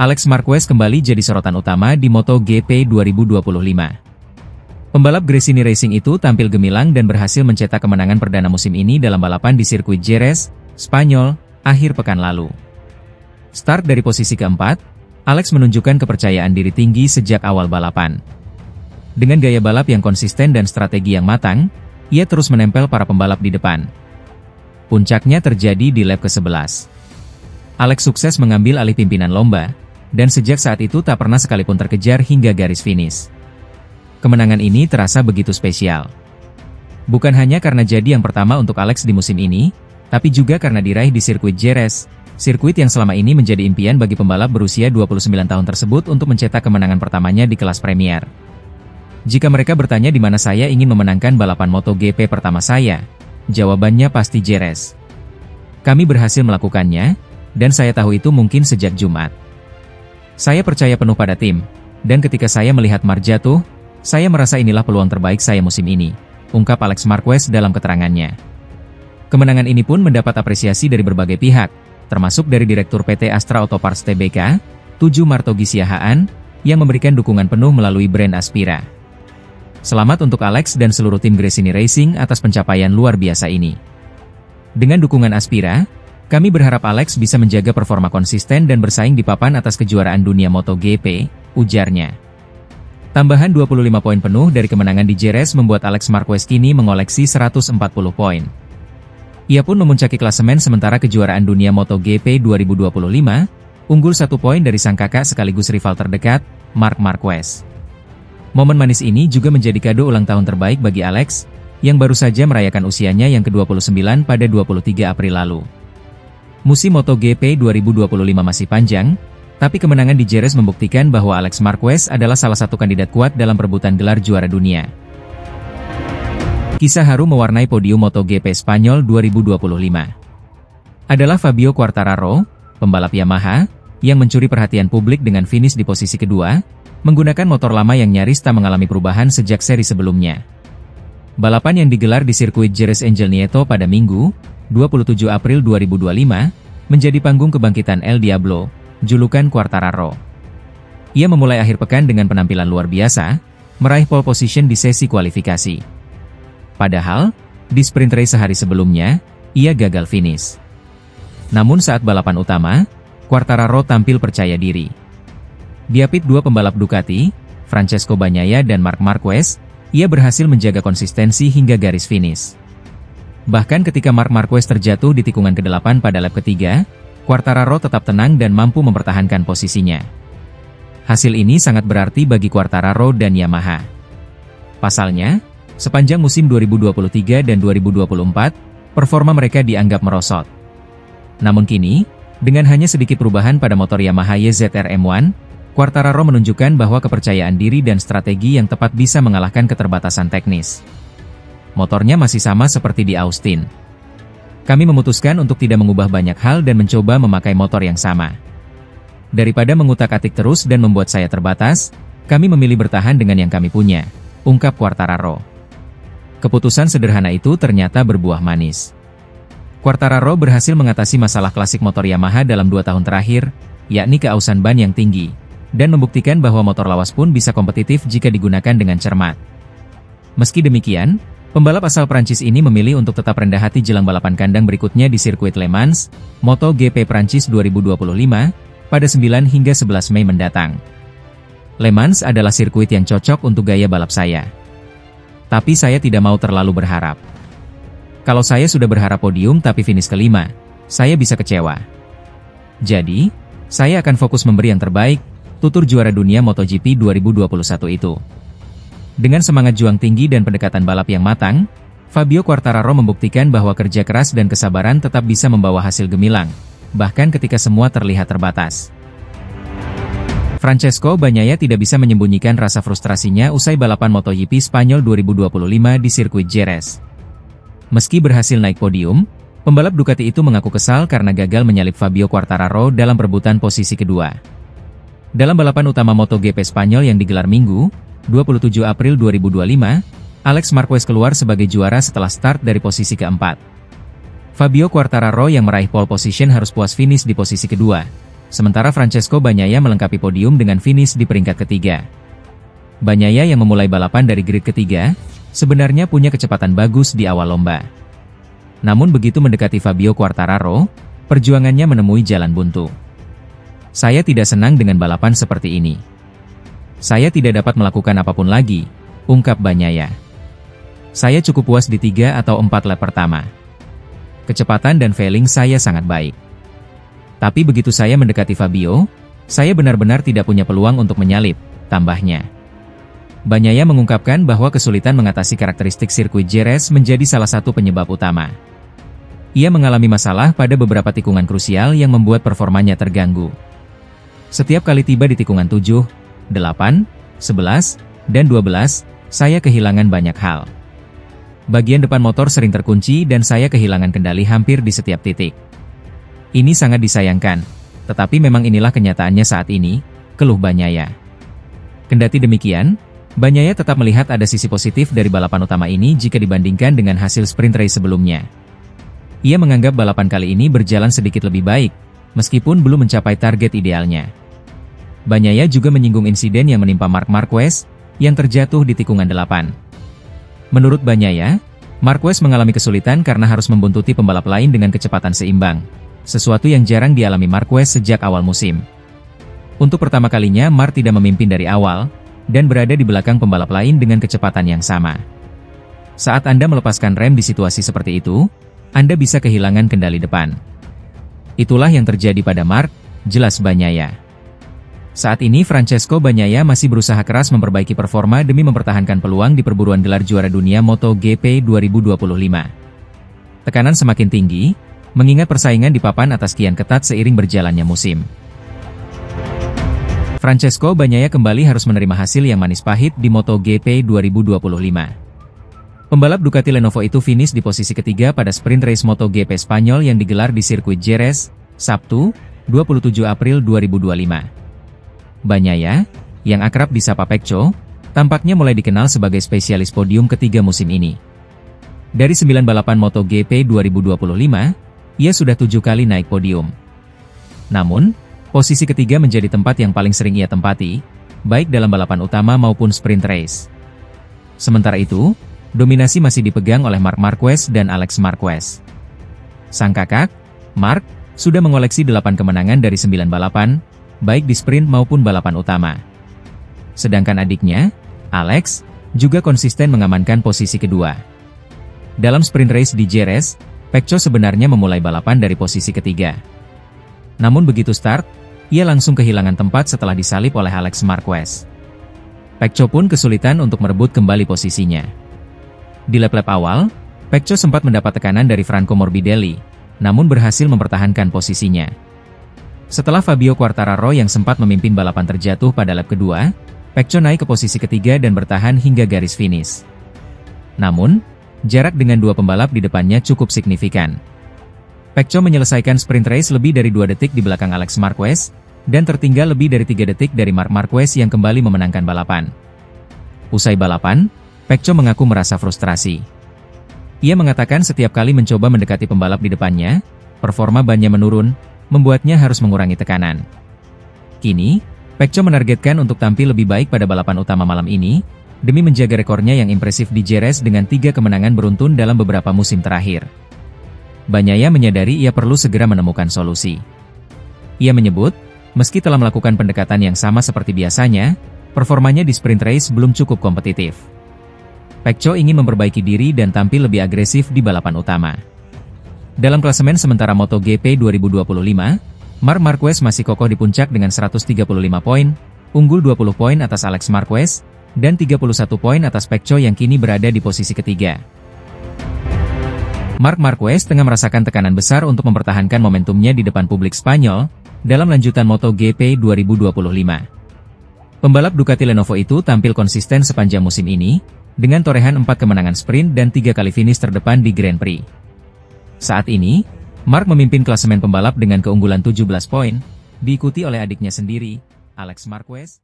Alex Marquez kembali jadi sorotan utama di MotoGP 2025. Pembalap Gresini Racing itu tampil gemilang dan berhasil mencetak kemenangan perdana musim ini dalam balapan di sirkuit Jerez, Spanyol, akhir pekan lalu. Start dari posisi keempat, Alex menunjukkan kepercayaan diri tinggi sejak awal balapan. Dengan gaya balap yang konsisten dan strategi yang matang, ia terus menempel para pembalap di depan. Puncaknya terjadi di lap ke-11. Alex sukses mengambil alih pimpinan lomba, dan sejak saat itu tak pernah sekalipun terkejar hingga garis finish. Kemenangan ini terasa begitu spesial. Bukan hanya karena jadi yang pertama untuk Alex di musim ini, tapi juga karena diraih di sirkuit Jerez, sirkuit yang selama ini menjadi impian bagi pembalap berusia 29 tahun tersebut untuk mencetak kemenangan pertamanya di kelas Premier. Jika mereka bertanya di mana saya ingin memenangkan balapan MotoGP pertama saya, jawabannya pasti Jerez. Kami berhasil melakukannya, dan saya tahu itu mungkin sejak Jumat. Saya percaya penuh pada tim, dan ketika saya melihat Marc jatuh, saya merasa inilah peluang terbaik saya musim ini, ungkap Alex Marquez dalam keterangannya. Kemenangan ini pun mendapat apresiasi dari berbagai pihak, termasuk dari Direktur PT Astra Auto Parts Tbk, Tuju Martogi Siahaan, yang memberikan dukungan penuh melalui brand Aspira. Selamat untuk Alex dan seluruh tim Gresini Racing atas pencapaian luar biasa ini. Dengan dukungan Aspira, kami berharap Alex bisa menjaga performa konsisten dan bersaing di papan atas kejuaraan dunia MotoGP, ujarnya. Tambahan 25 poin penuh dari kemenangan di Jerez membuat Alex Marquez kini mengoleksi 140 poin. Ia pun memuncaki klasemen sementara kejuaraan dunia MotoGP 2025, unggul 1 poin dari sang kakak sekaligus rival terdekat, Marc Marquez. Momen manis ini juga menjadi kado ulang tahun terbaik bagi Alex, yang baru saja merayakan usianya yang ke-29 pada 23 April lalu. Musim MotoGP 2025 masih panjang, tapi kemenangan di Jerez membuktikan bahwa Alex Marquez adalah salah satu kandidat kuat dalam perebutan gelar juara dunia. Kisah haru mewarnai podium MotoGP Spanyol 2025. Adalah Fabio Quartararo, pembalap Yamaha, yang mencuri perhatian publik dengan finish di posisi kedua, menggunakan motor lama yang nyaris tak mengalami perubahan sejak seri sebelumnya. Balapan yang digelar di sirkuit Jerez Angel Nieto pada Minggu, 27 April 2025, menjadi panggung kebangkitan El Diablo, julukan Quartararo. Ia memulai akhir pekan dengan penampilan luar biasa, meraih pole position di sesi kualifikasi. Padahal, di sprint race sehari sebelumnya, ia gagal finish. Namun saat balapan utama, Quartararo tampil percaya diri. Diapit dua pembalap Ducati, Francesco Bagnaia dan Marc Marquez, ia berhasil menjaga konsistensi hingga garis finish. Bahkan ketika Marc Marquez terjatuh di tikungan ke-8 pada lap ketiga, Quartararo tetap tenang dan mampu mempertahankan posisinya. Hasil ini sangat berarti bagi Quartararo dan Yamaha. Pasalnya, sepanjang musim 2023 dan 2024, performa mereka dianggap merosot. Namun kini, dengan hanya sedikit perubahan pada motor Yamaha YZR M1, Quartararo menunjukkan bahwa kepercayaan diri dan strategi yang tepat bisa mengalahkan keterbatasan teknis. Motornya masih sama seperti di Austin. Kami memutuskan untuk tidak mengubah banyak hal dan mencoba memakai motor yang sama. Daripada mengutak-atik terus dan membuat saya terbatas, kami memilih bertahan dengan yang kami punya, ungkap Quartararo. Keputusan sederhana itu ternyata berbuah manis. Quartararo berhasil mengatasi masalah klasik motor Yamaha dalam 2 tahun terakhir, yakni keausan ban yang tinggi, dan membuktikan bahwa motor lawas pun bisa kompetitif jika digunakan dengan cermat. Meski demikian, pembalap asal Prancis ini memilih untuk tetap rendah hati jelang balapan kandang berikutnya di sirkuit Le Mans, MotoGP Prancis 2025, pada 9 hingga 11 Mei mendatang. Le Mans adalah sirkuit yang cocok untuk gaya balap saya. Tapi saya tidak mau terlalu berharap. Kalau saya sudah berharap podium tapi finish kelima, saya bisa kecewa. Jadi, saya akan fokus memberi yang terbaik, tutur juara dunia MotoGP 2021 itu. Dengan semangat juang tinggi dan pendekatan balap yang matang, Fabio Quartararo membuktikan bahwa kerja keras dan kesabaran tetap bisa membawa hasil gemilang, bahkan ketika semua terlihat terbatas. Francesco Bagnaia tidak bisa menyembunyikan rasa frustrasinya usai balapan MotoGP Spanyol 2025 di sirkuit Jerez. Meski berhasil naik podium, pembalap Ducati itu mengaku kesal karena gagal menyalip Fabio Quartararo dalam perebutan posisi kedua. Dalam balapan utama MotoGP Spanyol yang digelar Minggu, 27 April 2025, Alex Marquez keluar sebagai juara setelah start dari posisi keempat. Fabio Quartararo yang meraih pole position harus puas finish di posisi kedua, sementara Francesco Bagnaia melengkapi podium dengan finish di peringkat ketiga. Bagnaia yang memulai balapan dari grid ketiga, sebenarnya punya kecepatan bagus di awal lomba. Namun begitu mendekati Fabio Quartararo, perjuangannya menemui jalan buntu. Saya tidak senang dengan balapan seperti ini. Saya tidak dapat melakukan apapun lagi, ungkap Bagnaia. Saya cukup puas di 3 atau 4 lap pertama. Kecepatan dan feeling saya sangat baik. Tapi begitu saya mendekati Fabio, saya benar-benar tidak punya peluang untuk menyalip, tambahnya. Bagnaia mengungkapkan bahwa kesulitan mengatasi karakteristik sirkuit Jerez menjadi salah satu penyebab utama. Ia mengalami masalah pada beberapa tikungan krusial yang membuat performanya terganggu. Setiap kali tiba di tikungan 7, 8, 11, dan 12, saya kehilangan banyak hal. Bagian depan motor sering terkunci dan saya kehilangan kendali hampir di setiap titik. Ini sangat disayangkan, tetapi memang inilah kenyataannya saat ini, keluh Bagnaia. Kendati demikian, Bagnaia tetap melihat ada sisi positif dari balapan utama ini jika dibandingkan dengan hasil sprint race sebelumnya. Ia menganggap balapan kali ini berjalan sedikit lebih baik, meskipun belum mencapai target idealnya. Bagnaia juga menyinggung insiden yang menimpa Marc Marquez, yang terjatuh di tikungan 8. Menurut Bagnaia, Marquez mengalami kesulitan karena harus membuntuti pembalap lain dengan kecepatan seimbang, sesuatu yang jarang dialami Marquez sejak awal musim. Untuk pertama kalinya Marc tidak memimpin dari awal, dan berada di belakang pembalap lain dengan kecepatan yang sama. Saat Anda melepaskan rem di situasi seperti itu, Anda bisa kehilangan kendali depan. Itulah yang terjadi pada Marc, jelas Bagnaia. Saat ini Francesco Bagnaia masih berusaha keras memperbaiki performa demi mempertahankan peluang di perburuan gelar juara dunia MotoGP 2025. Tekanan semakin tinggi, mengingat persaingan di papan atas kian ketat seiring berjalannya musim. Francesco Bagnaia kembali harus menerima hasil yang manis pahit di MotoGP 2025. Pembalap Ducati Lenovo itu finish di posisi ketiga pada sprint race MotoGP Spanyol yang digelar di sirkuit Jerez, Sabtu, 27 April 2025. Bagnaia, yang akrab disapa Pecco, tampaknya mulai dikenal sebagai spesialis podium ketiga musim ini. Dari 9 balapan MotoGP 2025, ia sudah 7 kali naik podium. Namun, posisi ketiga menjadi tempat yang paling sering ia tempati, baik dalam balapan utama maupun sprint race. Sementara itu, dominasi masih dipegang oleh Marc Marquez dan Alex Marquez. Sang kakak, Marc, sudah mengoleksi 8 kemenangan dari 9 balapan, baik di sprint maupun balapan utama. Sedangkan adiknya, Alex, juga konsisten mengamankan posisi kedua. Dalam sprint race di Jerez, Pecco sebenarnya memulai balapan dari posisi ketiga. Namun begitu start, ia langsung kehilangan tempat setelah disalip oleh Alex Marquez. Pecco pun kesulitan untuk merebut kembali posisinya. Di lap-lap awal, Pecco sempat mendapat tekanan dari Franco Morbidelli, namun berhasil mempertahankan posisinya. Setelah Fabio Quartararo yang sempat memimpin balapan terjatuh pada lap kedua, Pecco naik ke posisi ketiga dan bertahan hingga garis finish. Namun, jarak dengan 2 pembalap di depannya cukup signifikan. Pecco menyelesaikan sprint race lebih dari 2 detik di belakang Alex Marquez, dan tertinggal lebih dari 3 detik dari Marc Marquez yang kembali memenangkan balapan. Usai balapan, Pecco mengaku merasa frustrasi. Ia mengatakan setiap kali mencoba mendekati pembalap di depannya, performa bannya menurun, membuatnya harus mengurangi tekanan. Kini, Pecco menargetkan untuk tampil lebih baik pada balapan utama malam ini, demi menjaga rekornya yang impresif di Jerez dengan 3 kemenangan beruntun dalam beberapa musim terakhir. Bagnaia menyadari ia perlu segera menemukan solusi. Ia menyebut, meski telah melakukan pendekatan yang sama seperti biasanya, performanya di sprint race belum cukup kompetitif. Pecco ingin memperbaiki diri dan tampil lebih agresif di balapan utama. Dalam klasemen sementara MotoGP 2025, Marc Marquez masih kokoh di puncak dengan 135 poin, unggul 20 poin atas Alex Marquez, dan 31 poin atas Pecco yang kini berada di posisi ketiga. Marc Marquez tengah merasakan tekanan besar untuk mempertahankan momentumnya di depan publik Spanyol, dalam lanjutan MotoGP 2025. Pembalap Ducati Lenovo itu tampil konsisten sepanjang musim ini, dengan torehan 4 kemenangan sprint dan 3 kali finish terdepan di Grand Prix. Saat ini, Marc memimpin klasemen pembalap dengan keunggulan 17 poin, diikuti oleh adiknya sendiri, Alex Marquez.